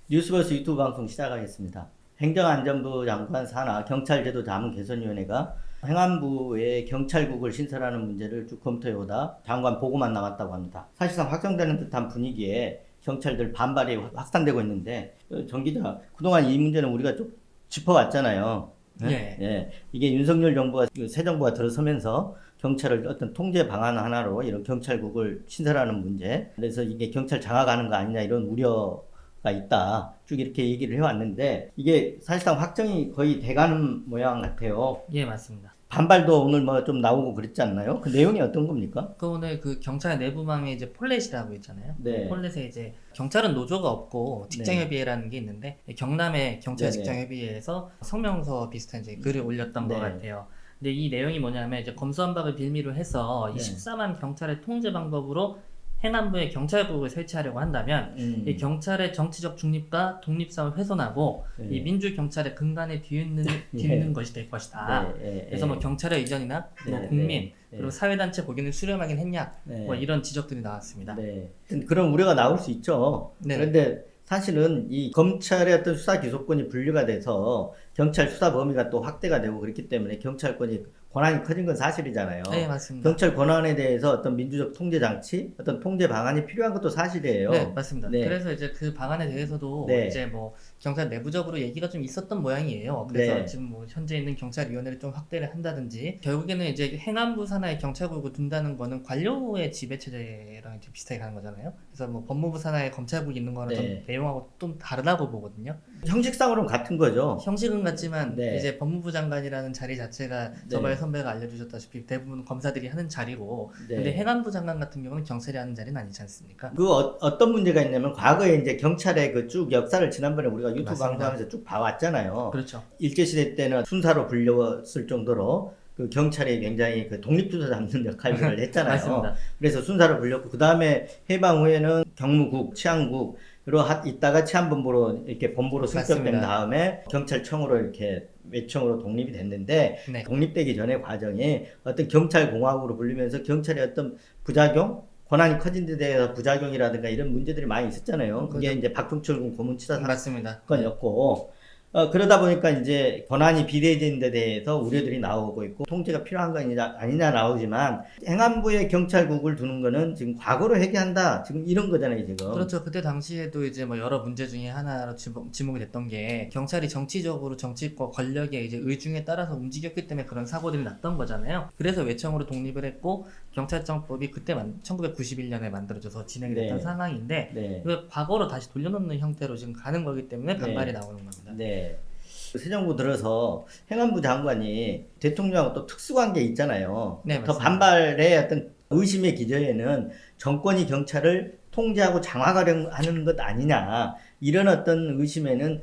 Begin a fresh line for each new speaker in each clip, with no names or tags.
뉴스버스 유튜브 방송 시작하겠습니다. 행정안전부 장관 산하 경찰제도 자문 개선위원회가 행안부에 경찰국을 신설하는 문제를 쭉 검토해오다 장관 보고만 나왔다고 합니다. 사실상 확정되는 듯한 분위기에 경찰들 반발이 확산되고 있는데, 정 기자, 그동안 이 문제는 우리가 좀 짚어왔잖아요.
네.
예. 이게 윤석열 정부가, 새 정부가 들어서면서 경찰을 어떤 통제 방안 하나로 이런 경찰국을 신설하는 문제, 그래서 이게 경찰 장악하는 거 아니냐 이런 우려가 있다. 쭉 이렇게 얘기를 해왔는데, 이게 사실상 확정이 거의 돼가는 모양 같아요.
예, 맞습니다.
반발도 오늘 뭐 좀 나오고 그랬지 않나요? 그 내용이 어떤 겁니까?
오늘 그 경찰 내부망에 이제 폴렛이라고 있잖아요.
네.
폴렛에 이제 경찰은 노조가 없고 직장협의회라는 게 있는데 경남의 경찰
네네.
직장협의회에서 성명서 비슷한 이제 글을 올렸던 것
네.
같아요. 근데 이 내용이 뭐냐면 이제 검수완박을 빌미로 해서
네.
14만 경찰의 통제 방법으로 행안부에 경찰국을 설치하려고 한다면 이 경찰의 정치적 중립과 독립성을 훼손하고
네.
이 민주 경찰의 근간에 뒤흔는
예.
것이 될 것이다.
네.
그래서 뭐 경찰의 의전이나 뭐
네.
국민
네.
그리고 사회단체 고견을 수렴하긴 했냐
네.
뭐 이런 지적들이 나왔습니다.
네. 그런 우려가 나올 수 있죠.
네.
그런데 사실은 이 검찰의 어떤 수사 기소권이 분리가 돼서 경찰 수사 범위가 또 확대가 되고 그렇기 때문에 경찰권이 권한이 커진 건 사실이잖아요.
네, 맞습니다.
경찰 권한에 대해서 어떤 민주적 통제 장치, 어떤 통제 방안이 필요한 것도 사실이에요.
네, 맞습니다.
네.
그래서 이제 그 방안에 대해서도
네.
이제 뭐 경찰 내부적으로 얘기가 좀 있었던 모양이에요. 그래서
네.
지금 뭐 현재 있는 경찰위원회를 좀 확대를 한다든지 결국에는 이제 행안부 산하에 경찰국을 둔다는 거는 관료의 지배 체제랑 좀 비슷하게 가는 거잖아요. 그래서 뭐 법무부 산하에 검찰국이 있는 거는
네.
좀 내용하고 좀 다르다고 보거든요.
형식상으로는 같은 거죠.
형식은 같지만
네.
이제 법무부 장관이라는 자리 자체가 저번에
네.
선배가 알려주셨다시피 대부분 검사들이 하는 자리고
네.
근데 행안부 장관 같은 경우는 경찰이 하는 자리는 아니지 않습니까?
그 어떤 문제가 있냐면 과거에 이제 경찰의 그 쭉 역사를 지난번에 우리가 유튜브
맞습니다.
방송하면서 쭉 봐왔잖아요.
그렇죠.
일제시대 때는 순사로 불렸을 정도로 그 경찰이 굉장히 그 독립투사 잡는 역할을 했잖아요.
맞습니다.
그래서 순사로 불렸고 그 다음에 해방 후에는 경무국, 치안국으로 있다가 치안본부로 이렇게 본부로 승격된
맞습니다.
다음에 경찰청으로 이렇게 외청으로 독립이 됐는데
네.
독립되기 전의 과정이 어떤 경찰공화국으로 불리면서 경찰의 어떤 부작용, 권한이 커진 데 대해서 부작용이라든가 이런 문제들이 많이 있었잖아요. 그게
그렇죠.
이제 박종철군 고문치사
맞습니다.
사건이었고, 그러다 보니까 이제 권한이 비례해진 데 대해서 우려들이 나오고 있고, 통제가 필요한 거 아니냐 나오지만, 행안부에 경찰국을 두는 거는 지금 과거로 회귀한다. 지금 이런 거잖아요, 지금.
그렇죠. 그때 당시에도 이제 뭐 여러 문제 중에 하나로 지목이 됐던 게 경찰이 정치적으로 정치과 권력의 이제 의중에 따라서 움직였기 때문에 그런 사고들이 났던 거잖아요. 그래서 외청으로 독립을 했고 경찰청법이 그때 1991년에 만들어져서 진행이 됐던
네.
상황인데
네.
그 과거로 다시 돌려놓는 형태로 지금 가는 거기 때문에 반발이
네.
나오는 겁니다.
네. 새 정부 들어서 행안부 장관이 대통령하고 또 특수관계 있잖아요.
네,
더
맞습니다.
반발의 어떤 의심의 기저에는 정권이 경찰을 통제하고 장악하려 하는 것 아니냐. 이런 어떤 의심에는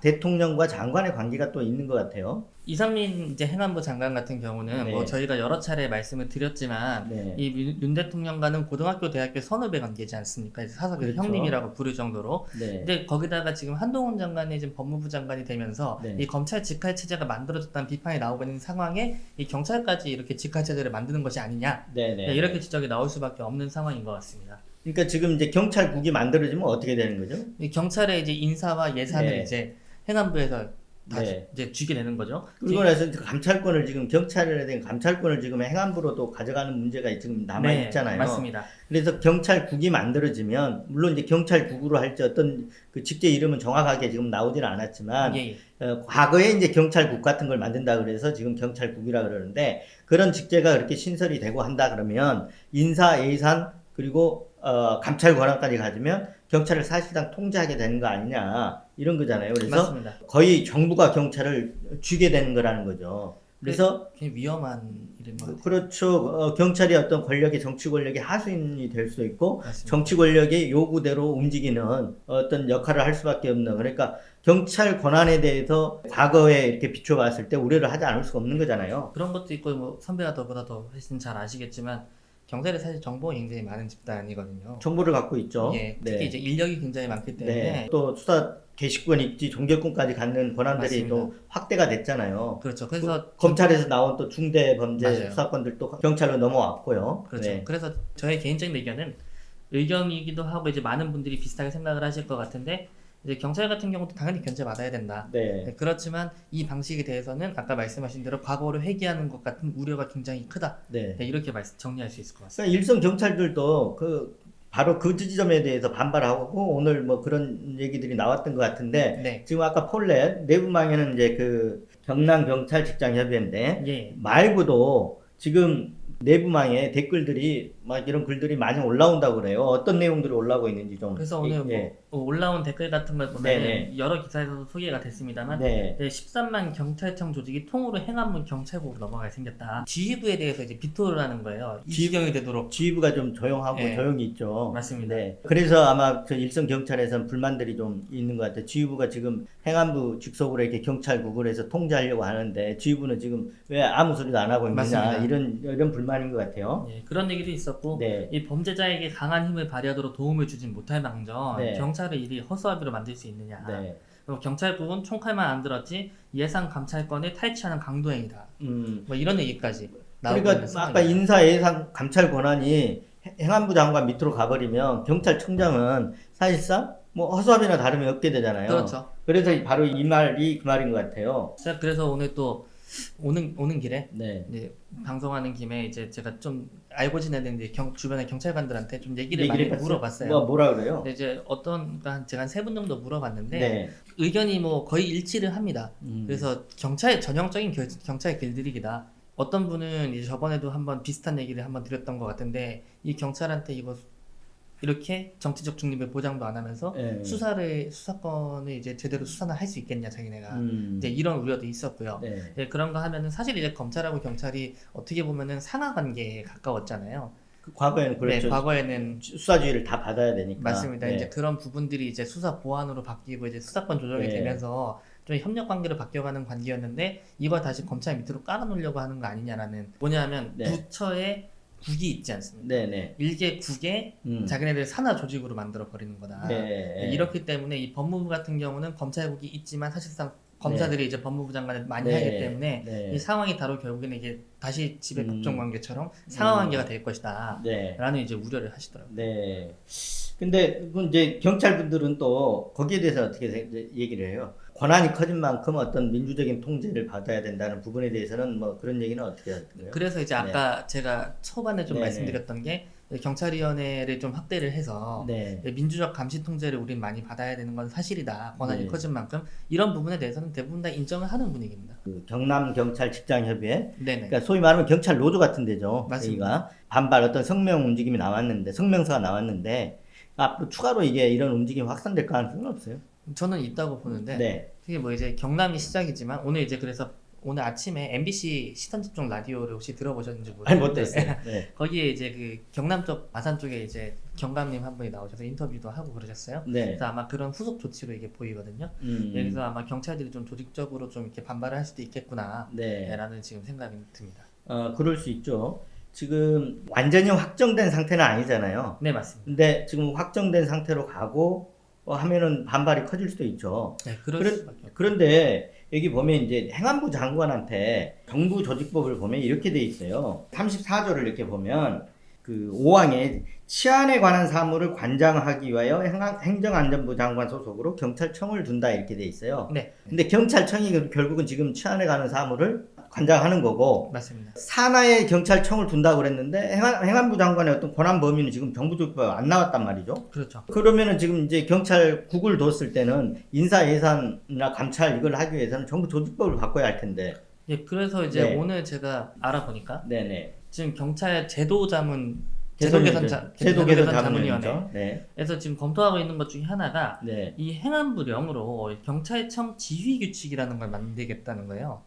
대통령과 장관의 관계가 또 있는 것 같아요.
이상민 이제 행안부 장관 같은 경우는
네.
뭐 저희가 여러 차례 말씀을 드렸지만
네.
이 윤 대통령과는 고등학교, 대학교 선후배 관계지 않습니까? 이제 사석에서
그렇죠.
형님이라고 부를 정도로.
네.
근데 거기다가 지금 한동훈 장관이 지금 법무부 장관이 되면서
네.
이 검찰 직할 체제가 만들어졌다는 비판이 나오고 있는 상황에 이 경찰까지 이렇게 직할 체제를 만드는 것이 아니냐.
네네.
네, 이렇게 지적이 나올 수밖에 없는 상황인 것 같습니다.
그러니까 지금 이제 경찰국이 만들어지면 어떻게 되는 거죠?
이 경찰의 이제 인사와 예산을
네.
이제 행안부에서 다
네.
이제 쥐게 되는 거죠.
그리고 나서 감찰권을 지금 경찰에 대한 감찰권을 지금 행안부로도 가져가는 문제가 지금 남아
네,
있잖아요.
맞습니다.
그래서 경찰국이 만들어지면 물론 이제 경찰국으로 할지 어떤 그 직제 이름은 정확하게 지금 나오지는 않았지만
예,
과거에 이제 경찰국 같은 걸 만든다 그래서 지금 경찰국이라 그러는데 그런 직제가 그렇게 신설이 되고 한다 그러면 인사 예산 그리고 감찰 권한까지 가지면 경찰을 사실상 통제하게 되는 거 아니냐 이런 거잖아요. 그래서
맞습니다.
거의 정부가 경찰을 쥐게 되는 거라는 거죠. 그래서
굉장히 위험한 일인 것 같아요.
그렇죠. 경찰이 어떤 권력의 정치 권력의 하수인이 될 수 있고
맞습니다.
정치 권력의 요구대로 움직이는 어떤 역할을 할 수밖에 없는 그러니까 경찰 권한에 대해서 과거에 이렇게 비춰봤을 때 우려를 하지 않을 수가 없는 거잖아요.
그런 것도 있고 뭐 선배가 저보다 더 훨씬 잘 아시겠지만 경찰이 사실 정보가 굉장히 많은 집단이거든요.
정보를 갖고 있죠.
예, 특히
네.
이제 인력이 굉장히 많기 때문에
네. 또 수사 개시권 있지 종결권까지 갖는 권한들이
맞습니다.
또 확대가 됐잖아요.
그렇죠. 그래서
검찰에서 나온 또 중대 범죄
맞아요.
수사권들도 경찰로 넘어왔고요.
그렇죠.
네.
그래서 저의 개인적인 의견은 의견이기도 하고 이제 많은 분들이 비슷하게 생각을 하실 것 같은데 이제 경찰 같은 경우도 당연히 견제 받아야 된다.
네.
네, 그렇지만 이 방식에 대해서는 아까 말씀하신 대로 과거를 회귀하는 것 같은 우려가 굉장히 크다.
네.
네, 이렇게 정리할 수 있을 것 같습니다.
그러니까 일선 경찰들도 바로 그 지점에 대해서 반발하고 오늘 뭐 그런 얘기들이 나왔던 것 같은데
네.
지금 아까 폴렛 내부망에는 이제 그 경남 경찰 직장 협의회인데
예.
말고도 지금 내부망에 댓글들이 막 이런 글들이 많이 올라온다고 그래요. 어떤 내용들이 올라오고 있는지 좀.
그래서 오늘
예.
뭐 올라온 댓글 같은 걸 보면
네네.
여러 기사에서도 소개가 됐습니다만
네.
13만 경찰청 조직이 통으로 행안부 경찰국으로 넘어가게 생겼다. 지휘부에 대해서 이제 비토를 하는 거예요. 이 지경이 되도록.
지휘부가 좀 조용하고
네.
조용히 있죠.
맞습니다.
네. 그래서 아마 저 일선 경찰에서는 불만들이 좀 있는 것 같아요. 지휘부가 지금 행안부 직속으로 이렇게 경찰국을 해서 통제하려고 하는데 지휘부는 지금 왜 아무 소리도 안 하고 있느냐
맞습니다.
이런 불만인 것 같아요.
예, 그런 얘기도 있었고
네.
이 범죄자에게 강한 힘을 발휘하도록 도움을 주진 못할 망정
네.
경찰의 일이 허수아비로 만들 수 있느냐.
네.
그리고 경찰국은 총칼만 안 들었지 예상 감찰권을 탈취하는 강도행위다. 뭐 이런 얘기까지 나오고
그러니까
있는
아까
상황입니다.
인사 예산 감찰 권한이 행안부 장관 밑으로 가버리면 경찰청장은 사실상 뭐 허수아비나 다름이 없게 되잖아요.
그렇죠.
그래서 바로 이 말이 그 말인 것 같아요.
자, 그래서 오늘 또 오는 길에
네.
이제 방송하는 김에 이제 제가 좀 알고 지내는데 주변의 경찰관들한테 좀 얘기를 많이
해봤어요?
물어봤어요.
뭐라 그래요?
근데 이제 제가 한 3분 정도 물어봤는데
네.
의견이 뭐 거의 일치를 합니다. 그래서 전형적인 경찰 길들이기다. 어떤 분은 이제 저번에도 한번 비슷한 얘기를 한번 드렸던 것 같은데 이 경찰한테 이거 이렇게 정치적 중립의 보장도 안 하면서
네.
수사권을 이제 제대로 수사나 할 수 있겠냐 자기네가 이제
네.
이런 우려도 있었고요.
네.
네, 그런 거 하면은 사실 이제 검찰하고 경찰이 어떻게 보면은 상하 관계에 가까웠잖아요.
과거에는 그렇죠.
네, 과거에는
수사주의를 다 받아야 되니까.
맞습니다.
네.
이제 그런 부분들이 이제 수사 보완으로 바뀌고 이제 수사권 조정이
네.
되면서 좀 협력 관계로 바뀌어가는 관계였는데 이걸 다시 검찰 밑으로 깔아놓으려고 하는 거 아니냐라는 뭐냐면
네.
부처에 국이 있지 않습니까?
네네.
일개 국에 자기네들 산하 조직으로 만들어 버리는 거다.
네.
이렇기 때문에 이 법무부 같은 경우는 검찰국이 있지만 사실상 검사들이 이제 법무부 장관을 많이
네.
하기 때문에
네.
이 상황이 바로 결국에는 이게 다시 지배
음.
법정 관계처럼 상하 관계가 될 것이다.
네.
라는 이제 우려를 하시더라고요.
네. 근데 그 이제 경찰분들은 또 거기에 대해서 어떻게 얘기를 해요? 권한이 커진 만큼 어떤 민주적인 통제를 받아야 된다는 부분에 대해서는 뭐 그런 얘기는 어떻게 하던가요?
그래서 이제 아까 제가 초반에 좀
네네.
말씀드렸던 게 경찰위원회를 좀 확대를 해서
네.
민주적 감시 통제를 우린 많이 받아야 되는 건 사실이다. 권한이
네.
커진 만큼 이런 부분에 대해서는 대부분 다 인정을 하는 분위기입니다.
그 경남 경찰 직장 협의회,
네네.
그러니까 소위 말하면 경찰 노조 같은 데죠.
맞습니다.
여기가 반발 어떤 성명 움직임이 나왔는데 성명서가 나왔는데 앞으로 추가로 이게 이런 움직임이 확산될 가능성은 없어요.
저는 있다고 보는데
네.
그게 뭐 이제 경남이 시작이지만 오늘 이제 그래서 오늘 아침에 MBC 시선집중 라디오를 혹시 들어보셨는지
아니
모르겠는데
못했어요. 네.
거기에 이제 그 경남 쪽 마산 쪽에 이제 경감님 한 분이 나오셔서 인터뷰도 하고 그러셨어요.
네.
그래서 아마 그런 후속 조치로 이게 보이거든요. 그래서 아마 경찰들이 좀 조직적으로 좀 이렇게 반발을 할 수도 있겠구나.
네.
라는 지금 생각이 듭니다.
그럴 수 있죠. 지금 완전히 확정된 상태는 아니잖아요.
네, 맞습니다.
근데 지금 확정된 상태로 가고 하면은 반발이 커질 수도 있죠.
네, 그럴 수밖에 없죠.
그런데 여기 보면 이제 행안부 장관한테 정부 조직법을 보면 이렇게 돼 있어요. 34조를 이렇게 보면 그 5항에 치안에 관한 사무를 관장하기 위하여 행정안전부 장관 소속으로 경찰청을 둔다 이렇게 돼 있어요.
네,
근데 경찰청이 결국은 지금 치안에 관한 사무를 관장하는 거고
맞습니다.
산하에 경찰청을 둔다고 그랬는데 행안부 장관의 어떤 권한 범위는 지금 정부조직법 안 나왔단 말이죠.
그렇죠.
그러면은 지금 이제 경찰국을 뒀을 때는 인사 예산이나 감찰 이걸 하기 위해서는 정부 조직법을 바꿔야 할 텐데.
예, 그래서 이제
네.
오늘 제가 알아보니까
네네.
지금 경찰 제도 개선
제도 개선
자문위원회에서
자문위원회죠.
지금 검토하고 있는 것 중에 하나가
네.
이 행안부령으로 경찰청 지휘 규칙이라는 걸 만들겠다는 거예요.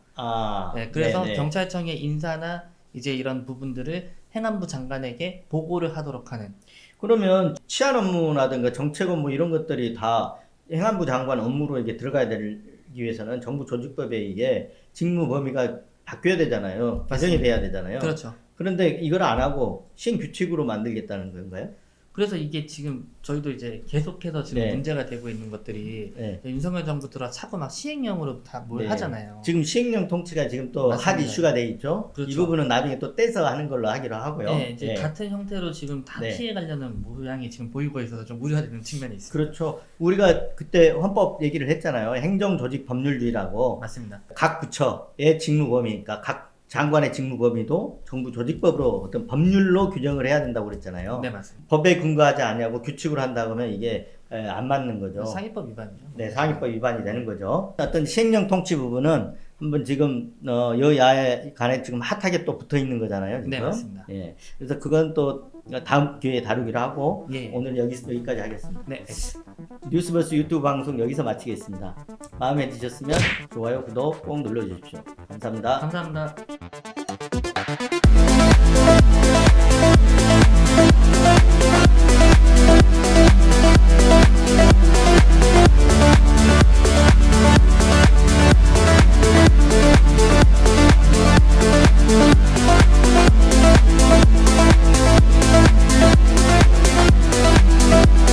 네, 그래서
네네.
경찰청의 인사나 이제 이런 부분들을 행안부 장관에게 보고를 하도록 하는.
그러면 치안 업무라든가 정책 업무 이런 것들이 다 행안부 장관 업무로 이게 들어가야 되기 위해서는 정부 조직법에 이게 직무 범위가 바뀌어야 되잖아요. 개정이 돼야 되잖아요.
그렇죠.
그런데 이걸 안 하고 시행 규칙으로 만들겠다는 건가요?
그래서 이게 지금 저희도 이제 계속해서 지금
네.
문제가 되고 있는 것들이
네.
윤석열 정부 들어 자꾸 막 시행령으로 다 뭘
네.
하잖아요.
지금 시행령 통치가 지금 또 핫
맞습니다.
이슈가 돼 있죠.
그렇죠.
이 부분은 나중에 또 떼서 하는 걸로 하기로 하고요.
네, 이제
예.
같은 형태로 지금 다
네.
피해가려는 모양이 지금 보이고 있어서 좀 우려가 되는 측면이 있습니다.
그렇죠. 우리가 그때 헌법 얘기를 했잖아요. 행정조직 법률주의라고.
맞습니다.
각 부처의 직무 범위니까 각 장관의 직무 범위도 정부 조직법으로 어떤 법률로 규정을 해야 된다고 그랬잖아요.
네, 맞습니다.
법에 근거하지 않냐고 규칙으로 한다 그러면 이게 안 맞는 거죠.
상위법 위반이죠.
네, 상위법 위반이 되는 거죠. 어떤 시행령 통치 부분은 한번 지금 여야에 간에 지금 핫하게 또 붙어 있는 거잖아요. 지금.
네, 맞습니다.
예. 그래서 그건 또 다음 기회에 다루기로 하고
예.
오늘 여기까지 하겠습니다.
네,
뉴스버스 유튜브 방송 여기서 마치겠습니다. 마음에 드셨으면 좋아요, 구독 꼭 눌러주십시오. 감사합니다.
감사합니다.